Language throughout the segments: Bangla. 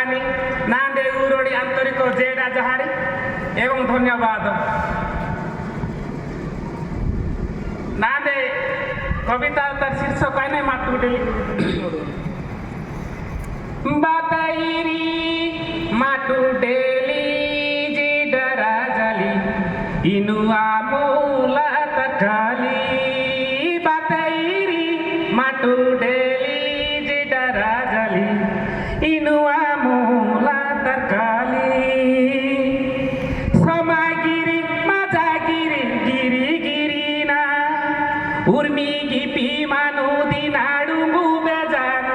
বাঙানি নান্দে উরড়ি আন্তরিক জেডা জাহারি এবং ধন্যবাদ নান্দে কবিতা তার শীর্ষক আইনে মাটু ডেলি বাতাইরি মাটু ডেলি জিডরা জালি ইনুয়া মুলা তকালি বাতাইরি মাটু ডেলি জিডরা জালি ইনুয়া মুলা তকালি সমাগিরি মাজাগিরি গিরি গিরি না উর্মি গিপি মানু দিনাড়ু বেজান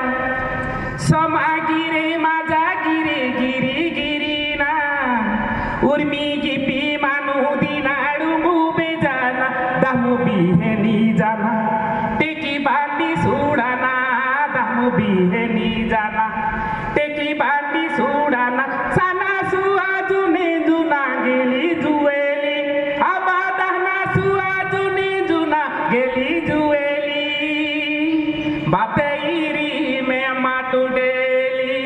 সমাগিরে মাজাগিরে গিরি গিরি না উর্মি গিপি মানু দিনাড়ু বেজানা দামু বিহেনি জানা টেকি বান্ডি সুড়ানা দামু বিহেনি জানা টেকি বান্ডি সুড়ানা সানা সুয়া জুনে জুনা গেলি জুয়েলি আবাদানা সুয়া জুনে জুনা গেলি জুয়েলি বাতেইরি মে মাটু ডেলি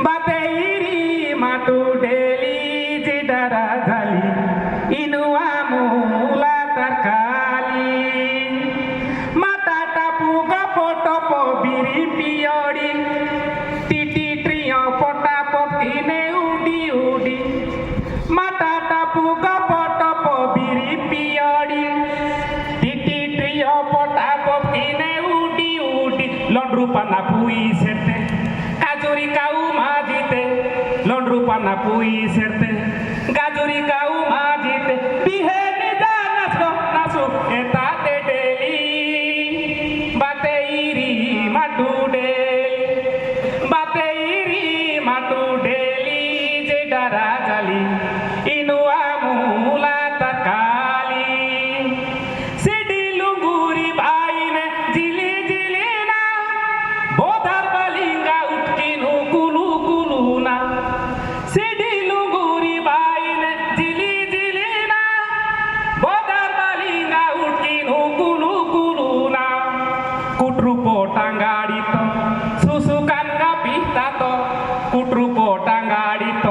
বাতেইরি মাটু ডেলি জিডরা জালি ইনুয়া মুলা তরকালি মাতা টাপু গপো টপো বিরি পিয়ড়ি টিটি ট্রিয় পটা পকিনে উডি উডি মাতা টাপু গপো টপো বিরি পিয়ড়ি টিটি ট্রিয় পটা পকিনে উডি উডি লন্ড্রু পানা পুই সেরতে গাজরি কাউ মাজিতে লন্ড্রু পানা পুই সেরতে গাজরি কাউ মাজিতে বিহে নিদা নাচো নাচো এতাতে ডেলি বাতেইরি মাটু ডেলি বাতেইরি মাটু ডেলি জেডারা জালি ইনুয়া মুলা তকালি সিডি লুঙ্গুরি বাইনে জিলি জিলি না বোধার বালিঙ্গা উটকিনু কুলু কুলু না সিডি লুঙ্গুরি বাইনে জিলি জিলি না বোধার বালিঙ্গা উটকিনু কুলু কুলু না কুটরুপো টাঙ্গাড়িত সুসুকানগা পিহতাত কুটরুপো টাঙ্গাড়িত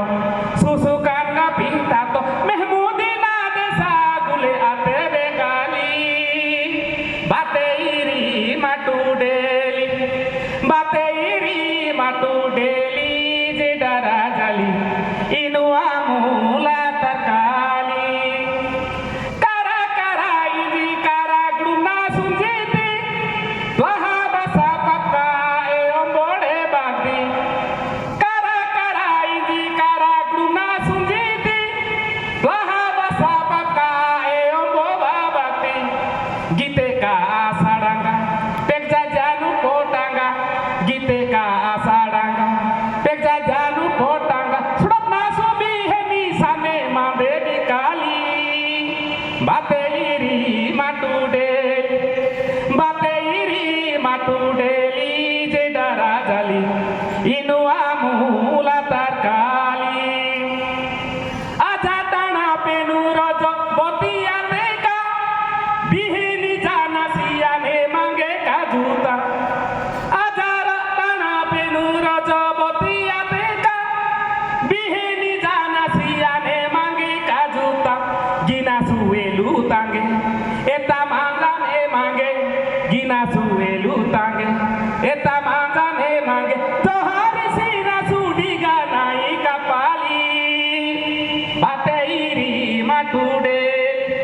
সুসুকানগা পিহতাত মেহমুদিনা দেশা গুলে আতে বেগালি বাতেইরি মাটু ডেলি বাতেইরি মাটু ডেলি জেডারা জালি ইনুয়া মুলা তরকালি কারা কারা ইজি কারা গ্রুনা সুঞ্জিতি ত্লাহা বাসা পাক্কা এ অম্বড়ে বাগদি কারা কারা ইজি কারা গ্রুনা সুঞ্জিতি ত্লাহা বাসা পাক্কা এ অম্ববা বাগদি গীতে কা আসাড়াঙ্গা পেগজা জানু কোটাঙ্গা গীতে কা আসাড়াঙ্গা পেগজা জানু কোটাঙ্গা সুড়ত না সুবি হেনি সামে মা বেবি কালি বাতেইরি মাটু ডেলি বাতেইরি মাটু ডেলি জেডারা জালি ইনুয়া মুলা তরকালি আজা টানা পেনু রজ বতিয়া দেখা বিহিনি জানা সিয়ানে মাঙ্গে কাজুতা আজার টানা পেনু রজ বতিয়া দেখা বিহিনি জানা সিয়ানে মাঙ্গে কাজুতা গিনা সুয়েলু তাঙ্গে এতা মাঙ্গানে মাঙ্গে গিনা সুয়েলু তাঙ্গে এতা মাঙ্গানে মাঙ্গে তোহারি সিনা সুডি গানাই কাপালি বাতেইরি মাটু ডেলি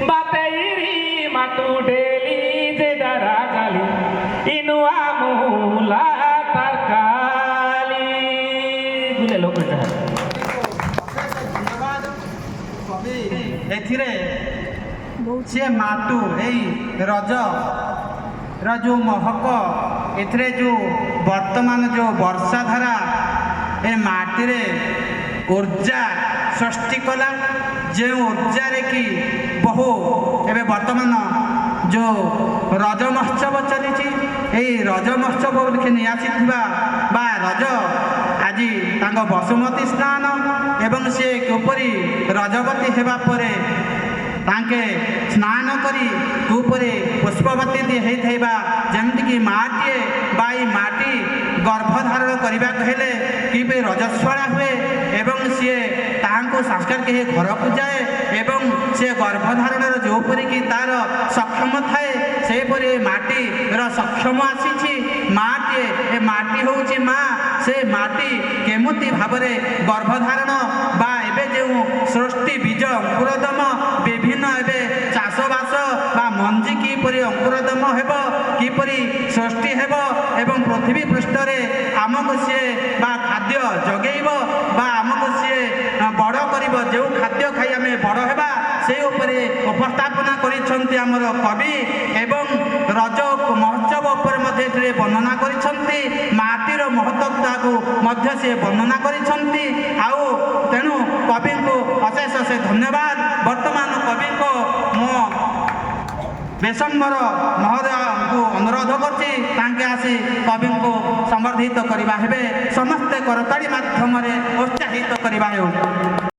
বাতেইরি মাটু ডেলি জেডারা জালি ইনুয়া মুলা তরকালি গুলে লোক এথিরে সে মাটু এই রজ जो महक एथिरे जो वर्तमान जो वर्षा धारा ए माटी रे ऊर्जा सृष्टि कला जे ऊर्जा रे कि बहु एबे वर्तमान जो रज महोत्सव चली रज महोत्सव नियासिथिबा बा रज आज तांग बसुमती स्नान एवं से किपरि रजवती हेबा परे तांके स्नान करी ऊपरे पुष्पवती होता जमती कि माटी बाई माटी गर्भधारण करने हेले कि କିପରି ରଜସ୍ୱଳା ହୁଏ ଏବଂ ସିଏ ତାହାଙ୍କୁ ସଂସ୍କାର କେହି ଘରକୁ ଯାଏ ଏବଂ ସେ ଗର୍ଭଧାରଣର ଯେଉଁପରିକି ତାର ସକ୍ଷମ ଥାଏ ସେହିପରି ମାଟିର ସକ୍ଷମ ଆସିଛି। ମାଟିଏ ଏ ମାଟି ହେଉଛି ମା, ସେ ମାଟି କେମିତି ଭାବରେ ଗର୍ଭଧାରଣ ବା ଏବେ ଯେଉଁ ସୃଷ୍ଟି ବୀଜ ଅଙ୍କୁରୋଦମ ବିଭିନ୍ନ ଏବେ ଚାଷବାସ ବା ମଞ୍ଜି କିପରି ଅଙ୍କୁରୋଦମ ହେବ, କିପରି ସୃଷ୍ଟି ହେବ ଏବଂ ପୃଥିବୀ ପୃଷ୍ଠରେ ଆମକୁ ସିଏ ବା ଖାଦ୍ୟ ଯୋଗେଇବ ବା ଆମକୁ ସିଏ ବଡ଼ କରିବ, ଯେଉଁ ଖାଦ୍ୟ ଖାଇ ଆମେ ବଡ଼ ହେବା ସେ ଉପରେ ଉପସ୍ଥାପନା କରିଛନ୍ତି ଆମର କବି ଏବଂ ରଜ ମହୋତ୍ସବ ଉପରେ ମଧ୍ୟ ଏଥିରେ ବର୍ଣ୍ଣନା କରିଛନ୍ତି। ମାଟିର ମହତ୍ତ୍ୱକୁ ମଧ୍ୟ ସେ ବର୍ଣ୍ଣନା କରିଛନ୍ତି। ଆଉ ତେଣୁ କବିଙ୍କୁ ଅଶେଷ ଅଶେଷ ଧନ୍ୟବାଦ। ବର୍ତ୍ତମାନ କବିଙ୍କ ମୁଁ ବିଶମ୍ବର ମହୋଦୟଙ୍କୁ ଅନୁରୋଧ କରୁଛି ତାଙ୍କେ ଆସି କବିଙ୍କୁ ସମ୍ବର୍ଦ୍ଧିତ କରିବା ହେବେ। ସମସ୍ତେ କରତାଳି ମାଧ୍ୟମରେ ଉତ୍ସାହିତ କରିବା ହେଉ।